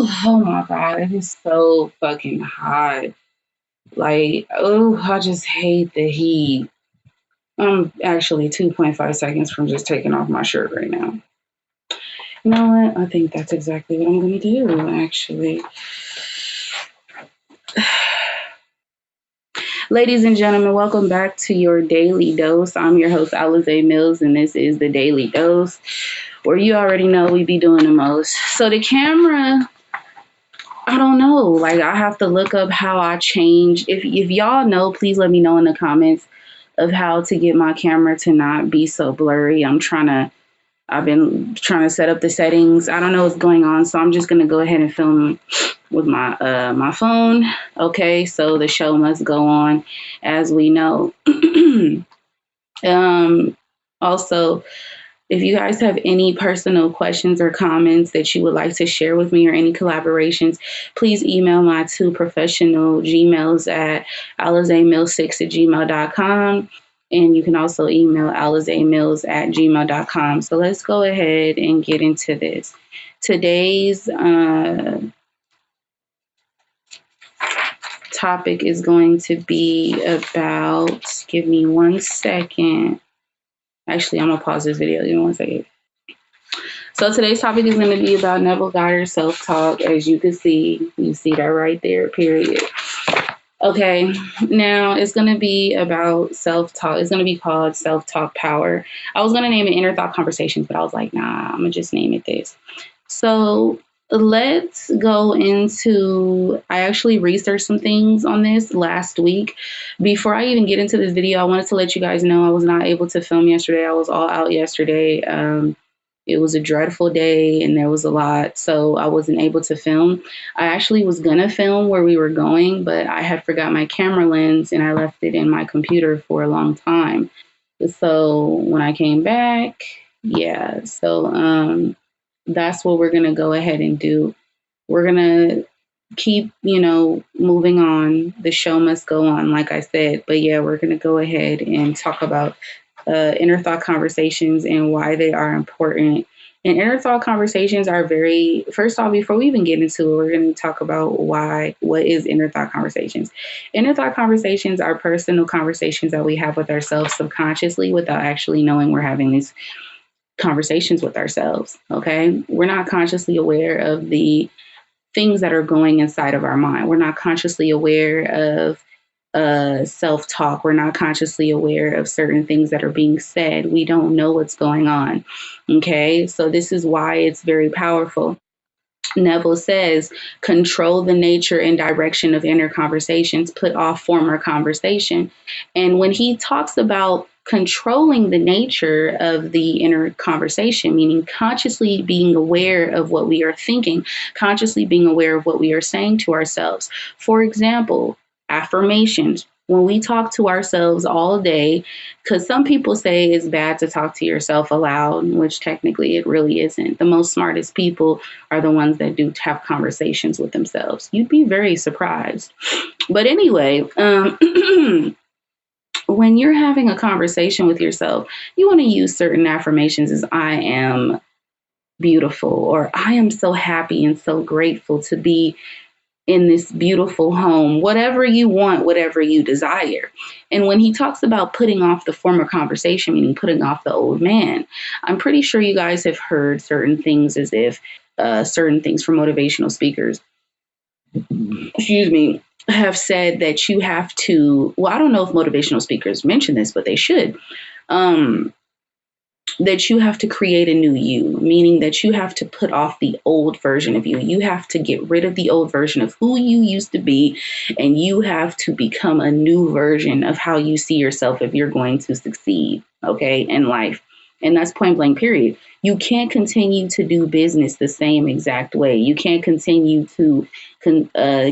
oh my God, it is so fucking hot. Like, oh, I just hate the heat. I'm actually 2.5 seconds from just taking off my shirt right now. You know what? I think that's exactly what I'm going to do, actually. Ladies and gentlemen, welcome back to your Daily Dose. I'm your host, alizemills, and this is the Daily Dose, where you already know we be doing the most. So the camera, I don't know. Like, I have to look up how I change. If y'all know, please let me know in the comments of how to get my camera to not be so blurry. I've been trying to set up the settings. I don't know what's going on, so I'm just gonna go ahead and film with my phone. Okay, so the show must go on, as we know. Also, if you guys have any personal questions or comments that you would like to share with me or any collaborations, please email my two professional Gmails at alizemills6@gmail.com. And you can also email alizemills@gmail.com. So let's go ahead and get into this. Today's topic is going to be about, give me 1 second. Actually, I'm going to pause this video. Give me 1 second. So today's topic is going to be about Neville Goddard self-talk. As you can see, you see that right there, period. Okay, now it's going to be about self-talk. It's going to be called Self-Talk Power. I was going to name it Inner Thought Conversations, but I was like, nah, I'm going to just name it this. So let's go into, I actually researched some things on this last week. Before I even get into this video, I wanted to let you guys know I was not able to film yesterday. I was all out yesterday. It was a dreadful day and there was a lot, so I wasn't able to film. I actually was gonna film where we were going, but I had forgot my camera lens and I left it in my computer for a long time. So when I came back, yeah, so that's what we're gonna go ahead and do. We're gonna keep, moving on. The show must go on, like I said. But yeah, we're gonna go ahead and talk about inner thought conversations and why they are important. And inner thought conversations are first off, before we even get into it, we're going to talk about what is inner thought conversations. Inner thought conversations are personal conversations that we have with ourselves subconsciously without actually knowing we're having these conversations with ourselves. Okay. We're not consciously aware of the things that are going inside of our mind. We're not consciously aware of self-talk. We're not consciously aware of certain things that are being said. We don't know what's going on. Okay, so this is why it's very powerful. Neville says, control the nature and direction of inner conversations, put off former conversation. And when he talks about controlling the nature of the inner conversation, meaning consciously being aware of what we are thinking, consciously being aware of what we are saying to ourselves. For example, affirmations. When we talk to ourselves all day, because some people say it's bad to talk to yourself aloud, which technically it really isn't. The most smartest people are the ones that do have conversations with themselves. You'd be very surprised. But anyway, when you're having a conversation with yourself, you want to use certain affirmations as I am beautiful, or I am so happy and so grateful to be in this beautiful home, whatever you want, whatever you desire. And when he talks about putting off the former conversation, meaning putting off the old man, I'm pretty sure you guys have heard certain things as if certain things from motivational speakers, excuse me, have said that you have to, well, I don't know if motivational speakers mention this, but they should. That you have to create a new you, meaning that you have to put off the old version of you. You have to get rid of the old version of who you used to be, and you have to become a new version of how you see yourself if you're going to succeed, okay, in life. And that's point blank, period. You can't continue to do business the same exact way. You can't continue to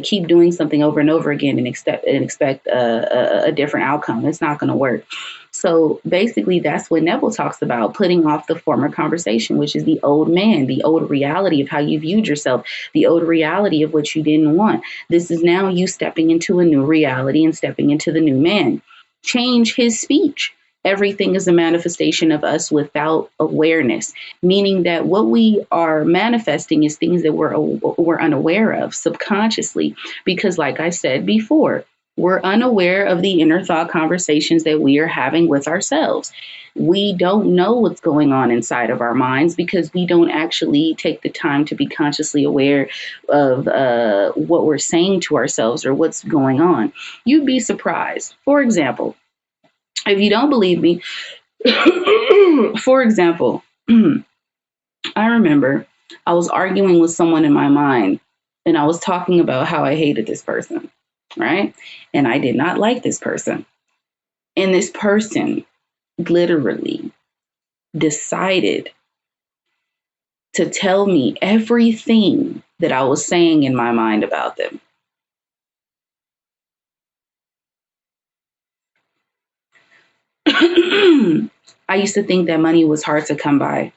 keep doing something over and over again and expect a different outcome. It's not going to work. So basically, that's what Neville talks about, putting off the former conversation, which is the old man, the old reality of how you viewed yourself, the old reality of what you didn't want. This is now you stepping into a new reality and stepping into the new man. Change his speech. Everything is a manifestation of us without awareness, meaning that what we are manifesting is things that we're unaware of subconsciously. Because, like I said before, we're unaware of the inner thought conversations that we are having with ourselves. We don't know what's going on inside of our minds because we don't actually take the time to be consciously aware of what we're saying to ourselves or what's going on. You'd be surprised. For example, if you don't believe me, for example, I remember I was arguing with someone in my mind and I was talking about how I hated this person, right? And I did not like this person. And this person literally decided to tell me everything that I was saying in my mind about them. I used to think that money was hard to come by.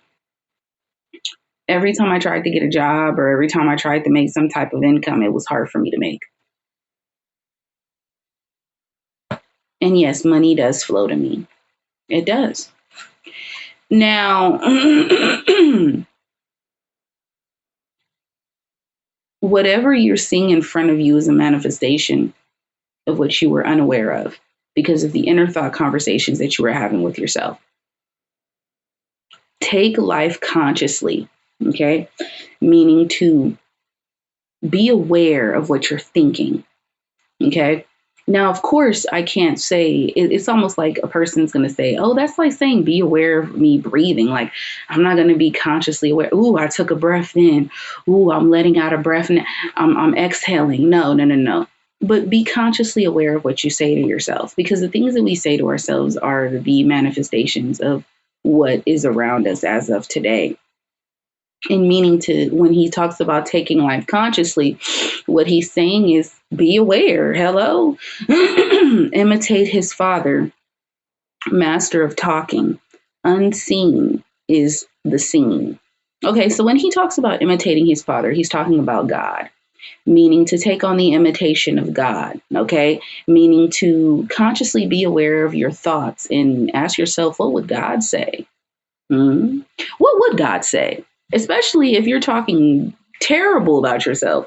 Every time I tried to get a job or every time I tried to make some type of income, it was hard for me to make. And yes, money does flow to me. It does. Now, whatever you're seeing in front of you is a manifestation of what you were unaware of because of the inner thought conversations that you were having with yourself. Take life consciously, okay? Meaning to be aware of what you're thinking, okay? Now, of course, I can't say, it's almost like a person's going to say, oh, that's like saying be aware of me breathing. Like, I'm not going to be consciously aware. Ooh, I took a breath in. Ooh, I'm letting out a breath. And I'm exhaling. No. But be consciously aware of what you say to yourself, because the things that we say to ourselves are the manifestations of what is around us as of today. And meaning to, when he talks about taking life consciously, what he's saying is be aware. Hello. Imitate his father, master of talking. Unseen is the seen. Okay, so when he talks about imitating his father, he's talking about God, meaning to take on the imitation of God, okay? Meaning to consciously be aware of your thoughts and ask yourself, what would God say? Hmm? What would God say? Especially if you're talking terrible about yourself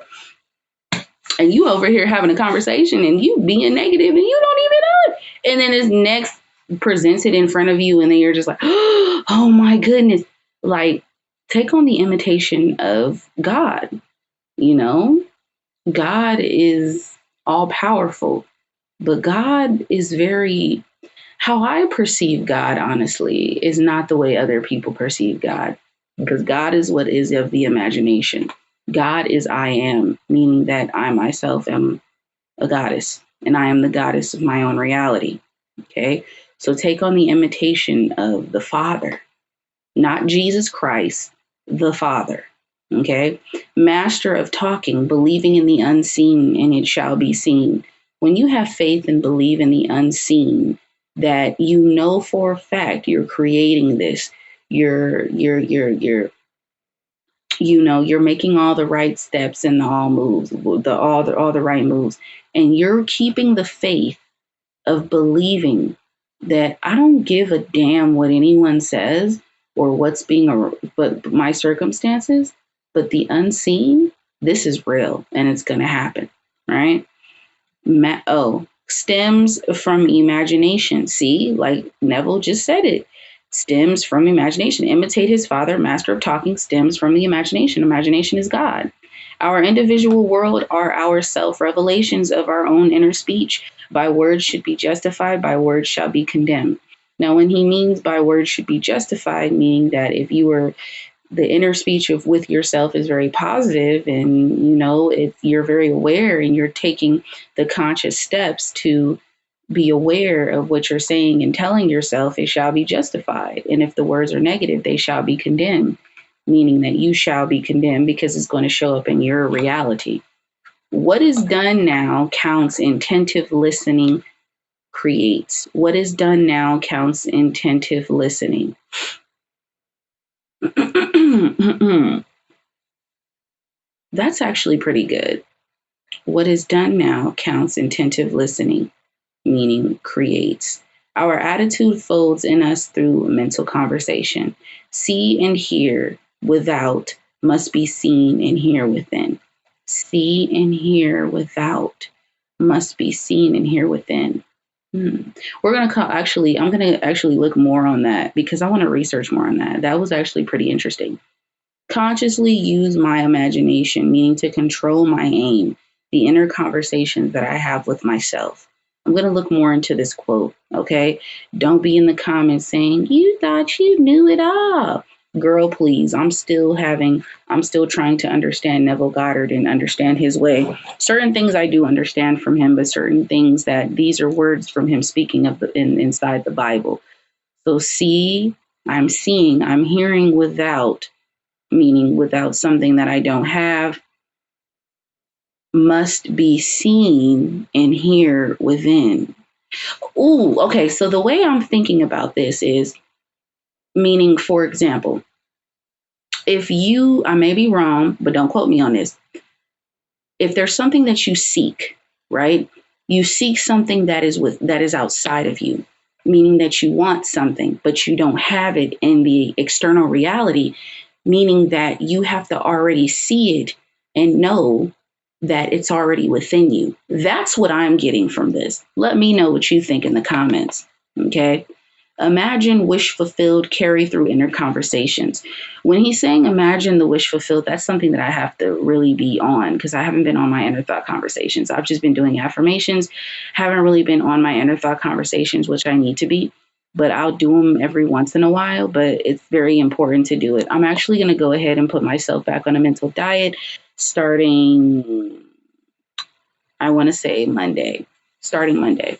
and you over here having a conversation and you being negative and you don't even know it. And then it's next presented in front of you and then you're just like, oh my goodness. Like, take on the imitation of God, you know? God is all powerful, but God is very, how I perceive God, honestly, is not the way other people perceive God, because God is what is of the imagination. God is I am, meaning that I myself am a goddess and I am the goddess of my own reality. Okay. So take on the imitation of the Father, not Jesus Christ, the Father. Okay. Master of talking, believing in the unseen and it shall be seen. When you have faith and believe in the unseen, that you know for a fact you're creating this, you're you're making all the right steps and all moves, all the right moves, and you're keeping the faith of believing that I don't give a damn what anyone says or what's being, but my circumstances, but the unseen, this is real and it's going to happen, right? Stems from imagination. See, like Neville just said it, stems from imagination. Imitate his father, master of talking, stems from the imagination. Imagination is God. Our individual world are our self revelations of our own inner speech. By words should be justified, by words shall be condemned. Now, when he means by words should be justified, meaning that if you were the inner speech of with yourself is very positive and if you're very aware and you're taking the conscious steps to be aware of what you're saying and telling yourself, it shall be justified. And if the words are negative, they shall be condemned, meaning that you shall be condemned because it's going to show up in your reality. What is done now counts. Intentive listening creates. What is done now counts. Intentive listening. That's actually pretty good. What is done now counts. Intentive listening, meaning creates. Our attitude folds in us through mental conversation. See and hear without must be seen and hear within. See and hear without must be seen and hear within. We're gonna actually. I'm gonna actually look more on that because I want to research more on that. That was actually pretty interesting. Consciously use my imagination, meaning to control my aim, the inner conversations that I have with myself. I'm going to look more into this quote, okay? Don't be in the comments saying, you thought you knew it all. Girl, please, I'm still trying to understand Neville Goddard and understand his way. Certain things I do understand from him, but certain things that these are words from him speaking of inside the Bible. So I'm seeing, I'm hearing without, meaning without something that I don't have, must be seen and hear within. Ooh, okay. So the way I'm thinking about this is meaning, for example, if you, I may be wrong, but don't quote me on this. If there's something that you seek, right? You seek something that is outside of you, meaning that you want something, but you don't have it in the external reality, meaning that you have to already see it and know that it's already within you. That's what I'm getting from this. Let me know what you think in the comments. Okay. Imagine wish fulfilled, carry through inner conversations. When he's saying imagine the wish fulfilled, that's something that I have to really be on because I haven't been on my inner thought conversations. I've just been doing affirmations, haven't really been on my inner thought conversations, which I need to be, but I'll do them every once in a while. But it's very important to do it. I'm actually going to go ahead and put myself back on a mental diet starting, I want to say starting Monday.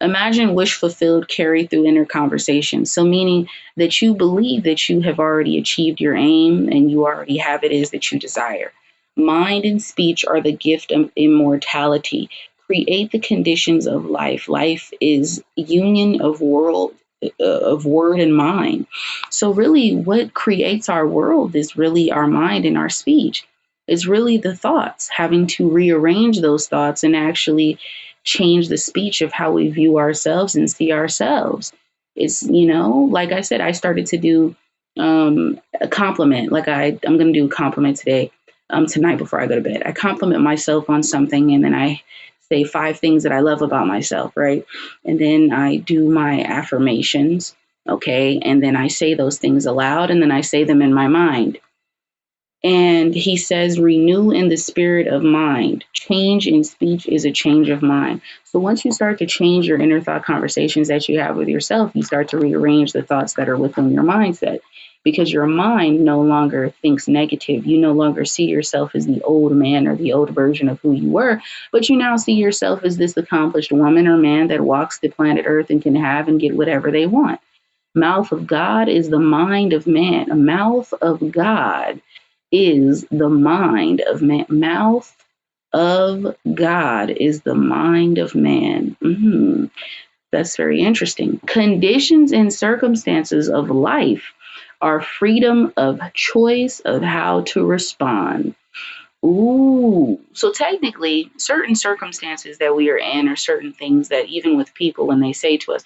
Imagine wish fulfilled, carry through inner conversation. So meaning that you believe that you have already achieved your aim and you already have it is that you desire. Mind and speech are the gift of immortality. Create the conditions of life. Life is union of word and mind. So really what creates our world is really our mind and our speech. It's really the thoughts, having to rearrange those thoughts and actually change the speech of how we view ourselves and see ourselves. It's, like I said, I started to do a compliment. Like I'm going to do a compliment tonight before I go to bed. I compliment myself on something and then I say 5 things that I love about myself, right? And then I do my affirmations, okay? And then I say those things aloud and then I say them in my mind. And he says, renew in the spirit of mind. Change in speech is a change of mind. So once you start to change your inner thought conversations that you have with yourself, you start to rearrange the thoughts that are within your mindset because your mind no longer thinks negative. You no longer see yourself as the old man or the old version of who you were, but you now see yourself as this accomplished woman or man that walks the planet Earth and can have and get whatever they want. Mouth of God is the mind of man. A mouth of God is the mind of man. Mouth of God is the mind of man. That's very interesting. Conditions and circumstances of life are freedom of choice of how to respond. Ooh, so technically, certain circumstances that we are in, or certain things that even with people when they say to us,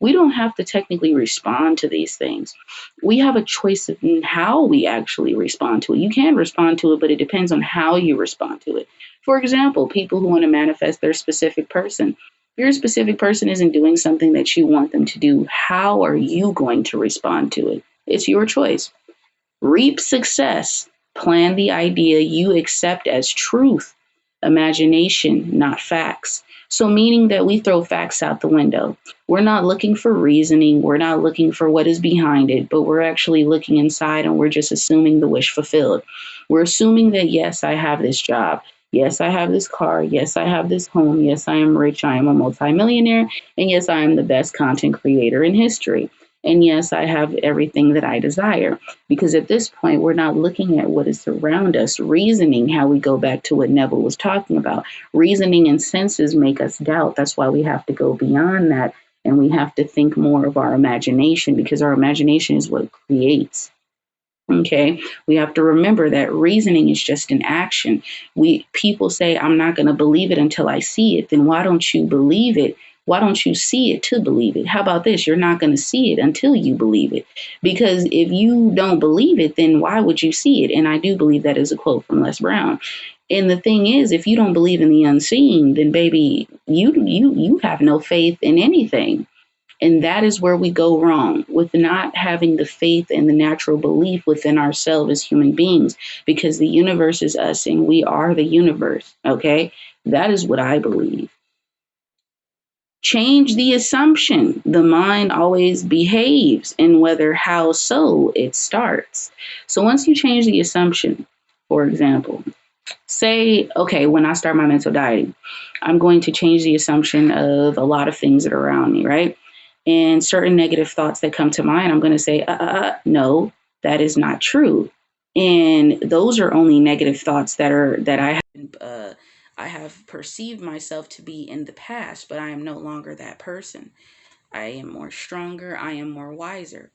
we don't have to technically respond to these things. We have a choice in how we actually respond to it. You can respond to it, but it depends on how you respond to it. For example, people who want to manifest their specific person. If your specific person isn't doing something that you want them to do, how are you going to respond to it? It's your choice. Reap success. Plan the idea you accept as truth. Imagination, not facts. So meaning that we throw facts out the window. We're not looking for reasoning. We're not looking for what is behind it, but we're actually looking inside and we're just assuming the wish fulfilled. We're assuming that, yes, I have this job. Yes, I have this car. Yes, I have this home. Yes, I am rich. I am a multimillionaire. And yes, I am the best content creator in history. And yes, I have everything that I desire. Because at this point, we're not looking at what is around us, reasoning, how we go back to what Neville was talking about. Reasoning and senses make us doubt. That's why we have to go beyond that. And we have to think more of our imagination because our imagination is what creates. Okay, we have to remember that reasoning is just an action. People say, I'm not going to believe it until I see it. Then why don't you believe it Why don't you see it to believe it? How about this? You're not going to see it until you believe it. Because if you don't believe it, then why would you see it? And I do believe that is a quote from Les Brown. And the thing is, if you don't believe in the unseen, then baby, you have no faith in anything. And that is where we go wrong, with not having the faith and the natural belief within ourselves as human beings, because the universe is us and we are the universe. Okay. That is what I believe. Change the assumption. The mind always behaves, and whether how so it starts. So once you change the assumption, for example, say, okay, when I start my mental dieting, I'm going to change the assumption of a lot of things that are around me, right? And certain negative thoughts that come to mind, I'm going to say, no, that is not true. And those are only negative thoughts that I have perceived myself to be in the past, but I am no longer that person. I am more stronger. I am more wiser.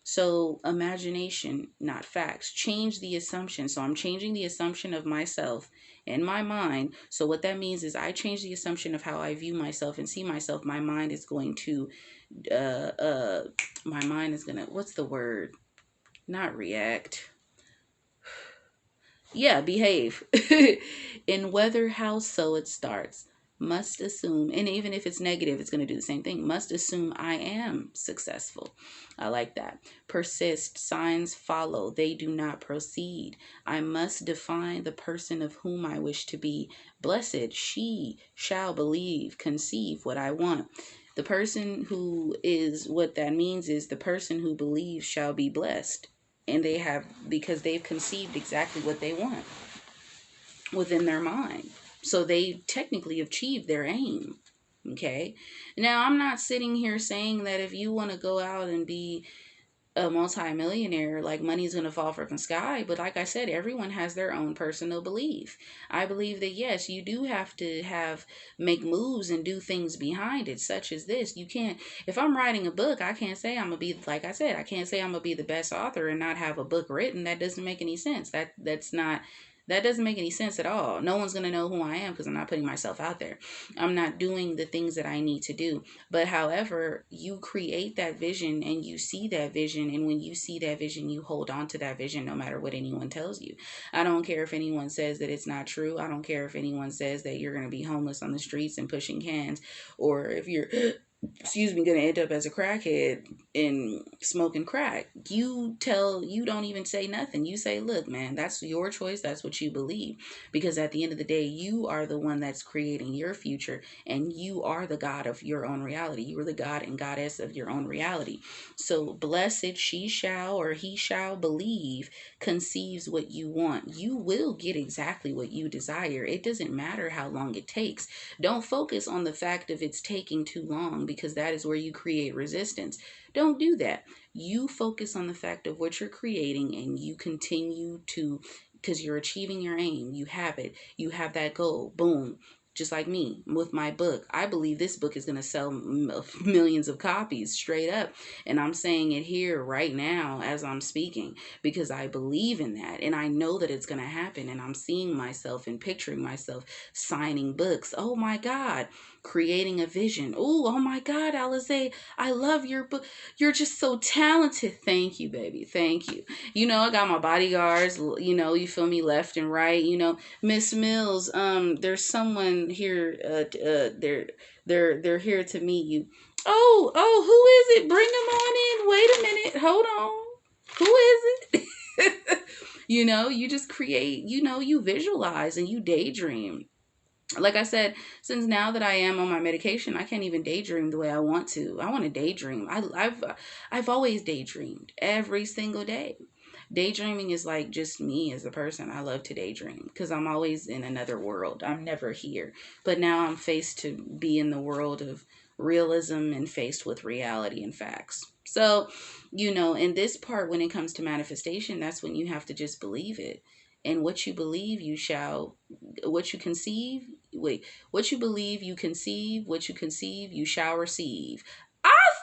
So imagination, not facts. Change the assumption. So I'm changing the assumption of myself in my mind. So what that means is I change the assumption of how I view myself and see myself. My mind is going to, my mind is gonna, what's the word? Not react. Yeah, behave. In whether how so it starts. Must assume, and even if it's negative, it's going to do the same thing. Must assume I am successful. I like that. Persist. Signs follow. They do not proceed. I must define the person of whom I wish to be. Blessed, she shall believe, conceive what I want. The person who is, what that means is the person who believes shall be blessed. And they have, because they've conceived exactly what they want within their mind. So they technically achieved their aim. Okay. Now, I'm not sitting here saying that if you want to go out and be a multimillionaire, like money's going to fall from the sky. But like I said, everyone has their own personal belief. I believe that, yes, you do have to make moves and do things behind it, such as this. You can't, if I'm writing a book, I can't say I'm going to be, like I said, I can't say I'm going to be the best author and not have a book written. That doesn't make any sense. That doesn't make any sense at all. No one's going to know who I am because I'm not putting myself out there. I'm not doing the things that I need to do. But however, you create that vision and you see that vision. And when you see that vision, you hold on to that vision no matter what anyone tells you. I don't care if anyone says that it's not true. I don't care if anyone says that you're going to be homeless on the streets and pushing cans, or if you're going to end up as a crackhead and smoking crack. You don't even say nothing. You say, look, man, that's your choice. That's what you believe. Because at the end of the day, you are the one that's creating your future, and you are the God of your own reality. You are the God and goddess of your own reality. So blessed she shall, or he shall believe, conceives what you want. You will get exactly what you desire. It doesn't matter how long it takes. Don't focus on the fact of it's taking too long, because that is where you create resistance. Don't do that. You focus on the fact of what you're creating, and you continue to, because you're achieving your aim. You have it. You have that goal. Boom. Just like me with my book. I believe this book is going to sell millions of copies straight up. And I'm saying it here right now as I'm speaking, because I believe in that. And I know that it's going to happen. And I'm seeing myself and picturing myself signing books. Oh my God. Creating a vision. Oh my God, Alize, I love your book. You're just so talented. Thank you, baby. Thank you. I got my bodyguards, you feel me, left and right, Miss Mills, there's someone here, they're here to meet you. Oh, who is it? Bring them on in. Wait a minute. Hold on. Who is it? You just create, you visualize and you daydream. Like I said, since now that I am on my medication, I can't even daydream the way I want to. I want to daydream. I've always daydreamed every single day. Daydreaming is like just me as a person. I love to daydream because I'm always in another world. I'm never here. But now I'm faced to be in the world of realism and faced with reality and facts. So, in this part, when it comes to manifestation, that's when you have to just believe it. And what you believe, what you conceive, what you believe, you conceive, what you conceive, you shall receive.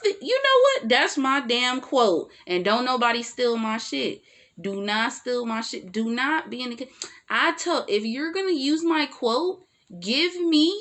You know what? That's my damn quote. And don't nobody steal my shit. Do not steal my shit. Do not be in the... if you're going to use my quote, give me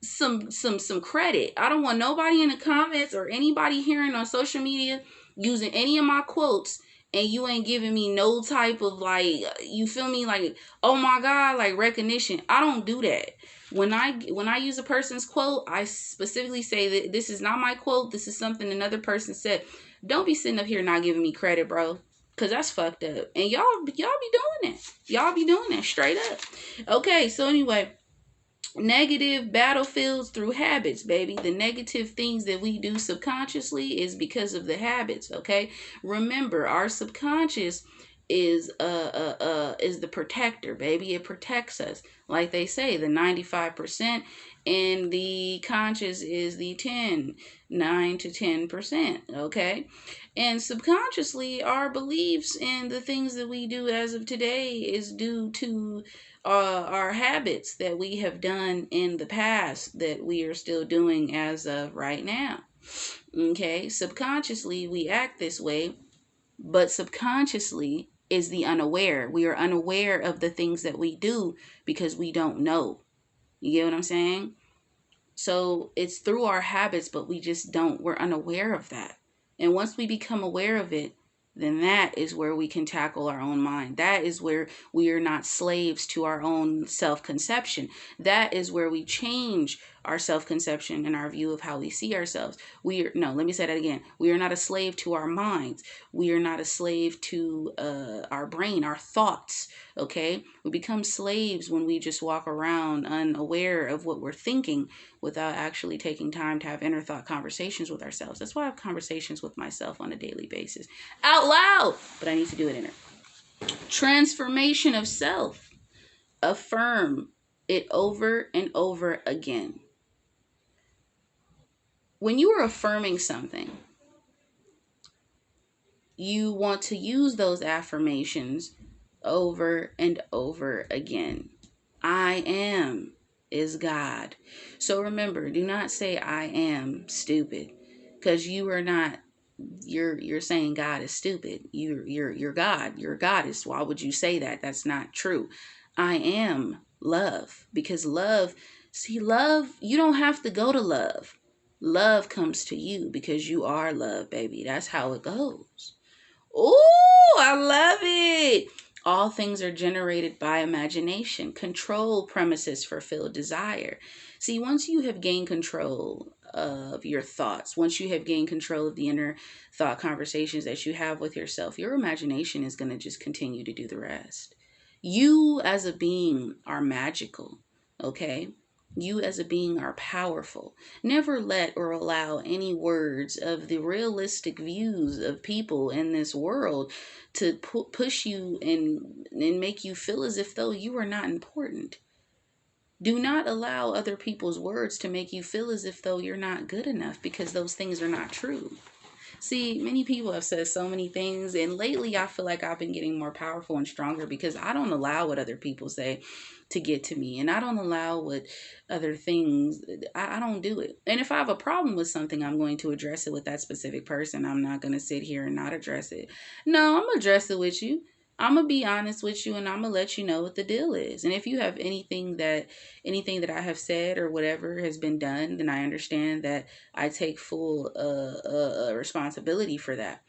some credit. I don't want nobody in the comments or anybody hearing on social media using any of my quotes and you ain't giving me no type of, like, you feel me, like, oh my God, like, recognition. I don't do that. When I use a person's quote, I specifically say that this is not my quote. This is something another person said. Don't be sitting up here not giving me credit, bro. Cause that's fucked up. And y'all be doing it. Y'all be doing that straight up. Okay, so anyway, negative battlefields through habits, baby. The negative things that we do subconsciously is because of the habits. Okay, remember, our subconscious is the protector, baby. It protects us, like they say, the 95%, and the conscious is the 9 to 10%. Okay, and subconsciously, our beliefs and the things that we do as of today is due to our habits that we have done in the past that we are still doing as of right now. Okay, subconsciously we act this way, but subconsciously is the unaware. We are unaware of the things that we do because we don't know. You get what I'm saying? So it's through our habits, but we're unaware of that. And once we become aware of it, then that is where we can tackle our own mind. That is where we are not slaves to our own self-conception. That is where we change our self-conception and our view of how we see ourselves. Let me say that again. We are not a slave to our minds. We are not a slave to our brain, our thoughts. Okay? We become slaves when we just walk around unaware of what we're thinking without actually taking time to have inner thought conversations with ourselves. That's why I have conversations with myself on a daily basis. Out loud! But I need to do it inner. Transformation of self. Affirm it over and over again. When you are affirming something, you want to use those affirmations over and over again. I am is God. So remember, do not say I am stupid, because you are not. You're saying God is stupid. You're God. You're goddess. Why would you say that? That's not true. I am love, because love, you don't have to go to love. Love comes to you because you are love, baby. That's how it goes. Oh, I love it. All things are generated by imagination. Control premises fulfill desire. See, once you have gained control of your thoughts, once you have gained control of the inner thought conversations that you have with yourself, your imagination is going to just continue to do the rest. You as a being are magical, okay? You as a being are powerful. Never let or allow any words of the realistic views of people in this world to push you and make you feel as if though you are not important. Do not allow other people's words to make you feel as if though you're not good enough, because those things are not true. See, many people have said so many things, and lately I feel like I've been getting more powerful and stronger because I don't allow what other people say to get to me, and I don't allow what other things, I don't do it. And if I have a problem with something, I'm going to address it with that specific person. I'm not going to sit here and not address it. No, I'm going to address it with you. I'm going to be honest with you, and I'm going to let you know what the deal is. And if you have anything that I have said or whatever has been done, then I understand that I take full responsibility for that.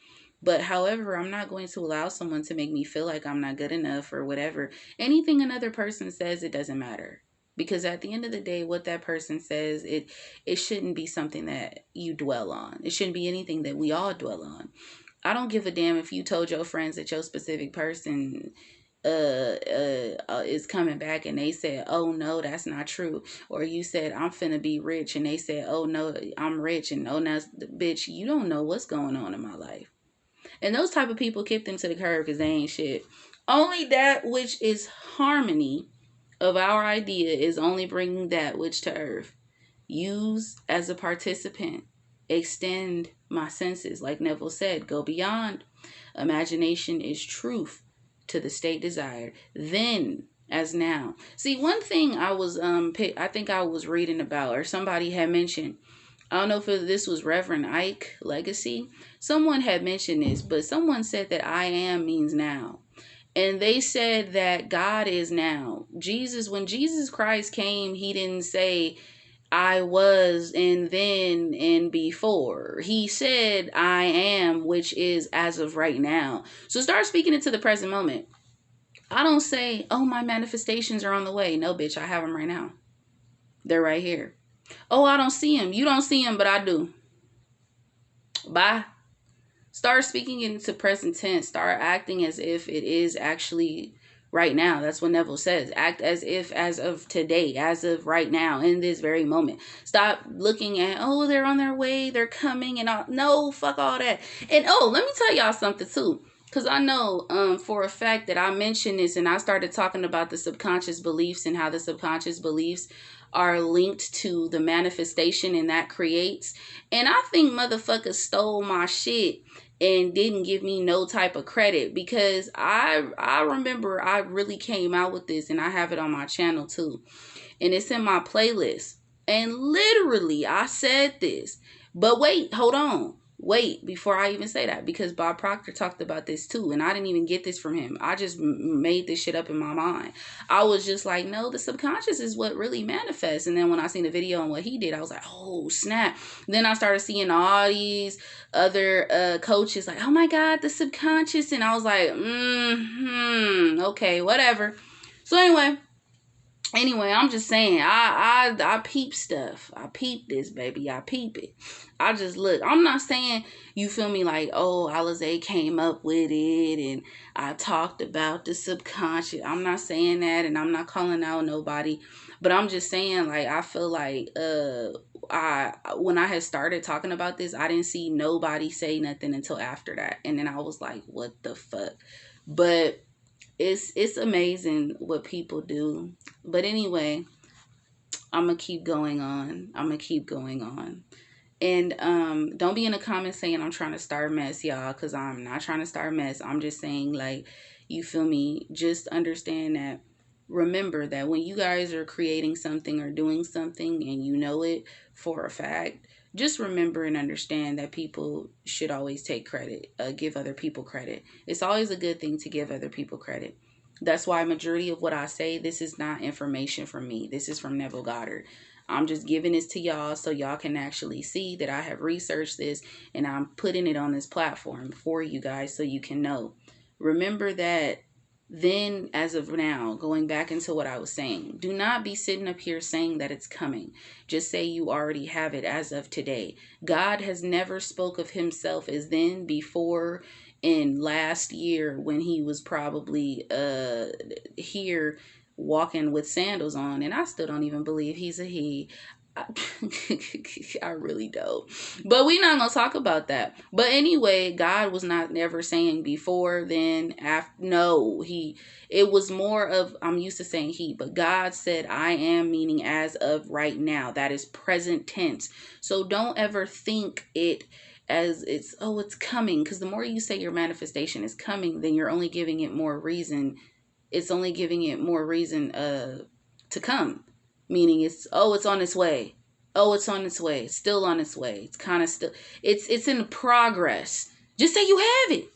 But however, I'm not going to allow someone to make me feel like I'm not good enough or whatever. Anything another person says, it doesn't matter. Because at the end of the day, what that person says, it shouldn't be something that you dwell on. It shouldn't be anything that we all dwell on. I don't give a damn if you told your friends that your specific person is coming back and they said, oh no, that's not true. Or you said, I'm finna be rich, and they said, oh no, I'm rich, and oh no, bitch, you don't know what's going on in my life. And those type of people, kick them to the curb because they ain't shit. Only that which is harmony of our idea is only bringing that which to earth. Use as a participant. Extend my senses. Like Neville said, go beyond. Imagination is truth to the state desired. Then as now. See, one thing I was I think I was reading about, or somebody had mentioned, I don't know if this was Reverend Ike Legacy. Someone had mentioned this, but someone said that I am means now. And they said that God is now. When Jesus Christ came, he didn't say, I was and then and before. He said I am, which is as of right now. So start speaking into the present moment. I don't say, oh, my manifestations are on the way. No, bitch, I have them right now. They're right here. Oh, I don't see them. You don't see them, but I do. Bye. Start speaking into present tense. Start acting as if it is actually right now. That's what Neville says. Act as if, as of today, as of right now, in this very moment. Stop looking at, oh, they're on their way, they're coming, and all. No, fuck all that. And oh, let me tell y'all something too. Because I know for a fact that I mentioned this and I started talking about the subconscious beliefs and how the subconscious beliefs are linked to the manifestation and that creates. And I think motherfuckers stole my shit and didn't give me no type of credit, because I remember I really came out with this, and I have it on my channel too. And it's in my playlist. And literally I said this. But wait, hold on. Wait, before I even say that, because Bob Proctor talked about this too, and I didn't even get this from him. I just made this shit up in my mind. I was just like, no, the subconscious is what really manifests. And then when I seen the video on what he did, I was like, oh, snap. Then I started seeing all these other coaches like, oh my God, the subconscious. And I was like, okay, whatever. So Anyway, I'm just saying, I peep stuff. I peep this, baby. I peep it. I just look. I'm not saying, you feel me, like, oh, Alize came up with it and I talked about the subconscious. I'm not saying that, and I'm not calling out nobody. But I'm just saying, like, I feel like when I had started talking about this, I didn't see nobody say nothing until after that. And then I was like, what the fuck? But it's amazing what people do. But anyway, I'm gonna keep going on. And don't be in the comments saying I'm trying to start mess, y'all, because I'm not trying to start mess. I'm just saying, like, you feel me? Just understand that. Remember that when you guys are creating something or doing something and you know it for a fact, just remember and understand that people should always take credit, give other people credit. It's always a good thing to give other people credit. That's why majority of what I say, this is not information from me. This is from Neville Goddard. I'm just giving this to y'all so y'all can actually see that I have researched this and I'm putting it on this platform for you guys so you can know. Remember that. Then, as of now, going back into what I was saying, do not be sitting up here saying that it's coming. Just say you already have it as of today. God has never spoke of himself as then, before, in last year when he was probably here walking with sandals on. And I still don't even believe he's a he. I really don't. But we're not going to talk about that. But anyway, God was not never saying before, then, after. No, it was more of, I'm used to saying he, but God said I am, meaning as of right now. That is present tense. So don't ever think it as it's coming. Because the more you say your manifestation is coming, then you're only giving it more reason. It's only giving it more reason to come. Meaning it's on its way. Oh, it's on its way. It's still on its way. It's kind of still, it's in progress. Just say you have it.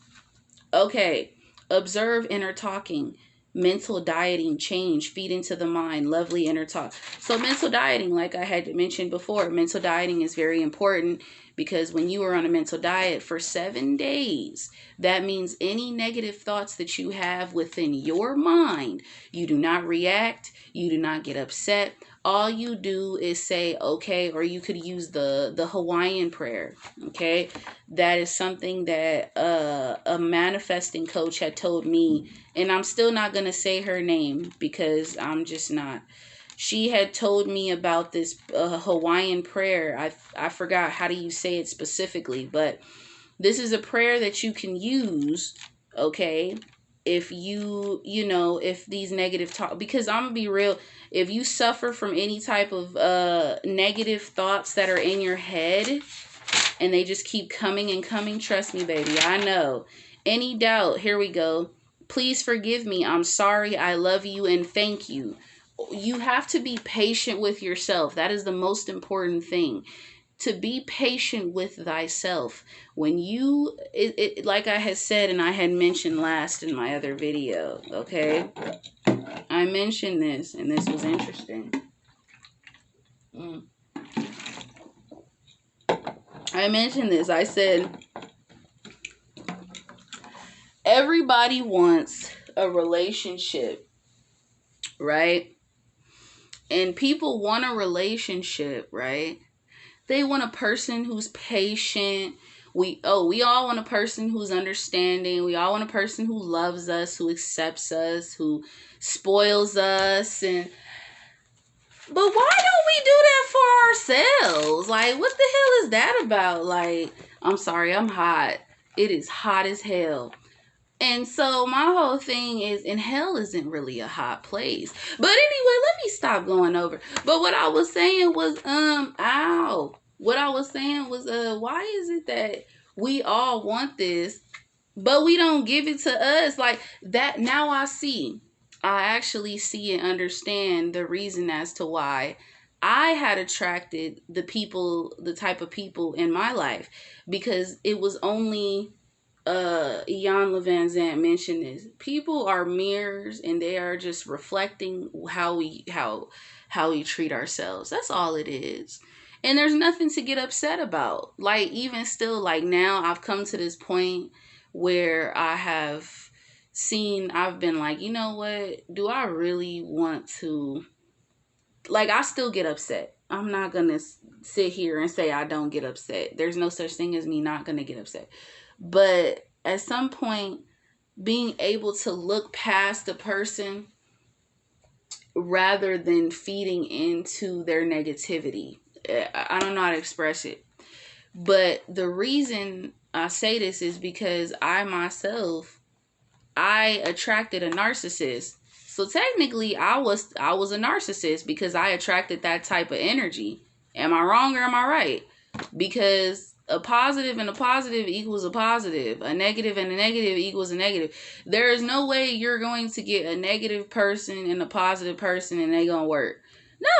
Okay. Observe inner talking. Mental dieting, change, feed into the mind, lovely inner talk. So mental dieting, like I had mentioned before, mental dieting is very important, because when you are on a mental diet for 7 days, that means any negative thoughts that you have within your mind, you do not react, you do not get upset. All you do is say, okay, or you could use the Hawaiian prayer, okay? That is something that a manifesting coach had told me, and I'm still not going to say her name because I'm just not. She had told me about this Hawaiian prayer. I forgot how do you say it specifically, but this is a prayer that you can use, okay? If if these negative talk, because I'm gonna be real, if you suffer from any type of negative thoughts that are in your head and they just keep coming and coming, trust me, baby, I know. Any doubt, here we go. Please forgive me. I'm sorry. I love you and thank you. You have to be patient with yourself. That is the most important thing. To be patient with thyself. When you, like I had said and I had mentioned last in my other video, okay? I mentioned this and this was interesting. I mentioned this. I said, everybody wants a relationship, right? And people want a relationship, right? They want a person who's patient. We all want a person who's understanding. We all want a person who loves us, who accepts us, who spoils us. But why don't we do that for ourselves? Like, what the hell is that about? Like, I'm sorry, I'm hot. It is hot as hell. And so my whole thing is, and hell isn't really a hot place. But anyway, let me stop going over. But what I was saying was, What I was saying was, why is it that we all want this, but we don't give it to us? Like that, now I actually see and understand the reason as to why I had attracted the type of people in my life, because it was only Jan Levan Zant mentioned this. People are mirrors, and they are just reflecting how we treat ourselves. That's all it is. And there's nothing to get upset about. Like, even still, like now I've come to this point where I've been like, you know what? Do I really want to, like, I still get upset. I'm not going to sit here and say I don't get upset. There's no such thing as me not going to get upset. But at some point, being able to look past the person rather than feeding into their negativity. I don't know how to express it. But the reason I say this is because I attracted a narcissist. So technically, I was a narcissist because I attracted that type of energy. Am I wrong or am I right? Because a positive and a positive equals a positive. A negative and a negative equals a negative. There is no way you're going to get a negative person and a positive person and they gonna work.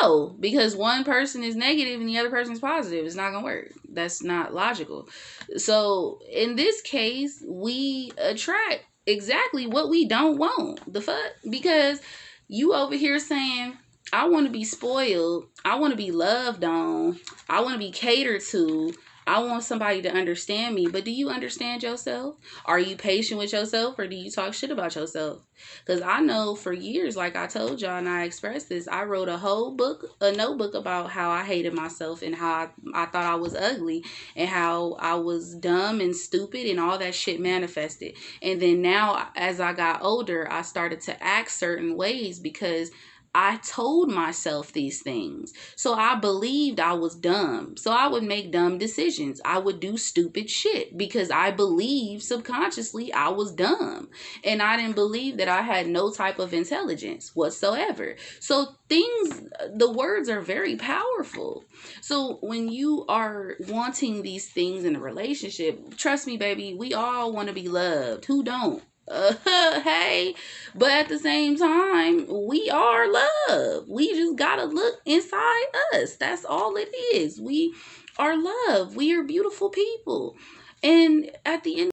No, because one person is negative and the other person is positive. It's not gonna work. That's not logical. So in this case, we attract exactly what we don't want. The fuck? Because you over here saying, I want to be spoiled. I want to be loved on. I want to be catered to. I want somebody to understand me. But do you understand yourself? Are you patient with yourself, or do you talk shit about yourself? Because I know for years, like I told y'all and I expressed this, I wrote a notebook about how I hated myself and how I thought I was ugly and how I was dumb and stupid and all that shit manifested. And then now, as I got older, I started to act certain ways because I told myself these things. So I believed I was dumb. So I would make dumb decisions. I would do stupid shit because I believed subconsciously I was dumb. And I didn't believe that I had no type of intelligence whatsoever. So the words are very powerful. So when you are wanting these things in a relationship, trust me, baby, we all want to be loved. Who don't? Hey, but at the same time, we are love. We just gotta look inside us. That's all it is. We are love. We are beautiful people. And at the end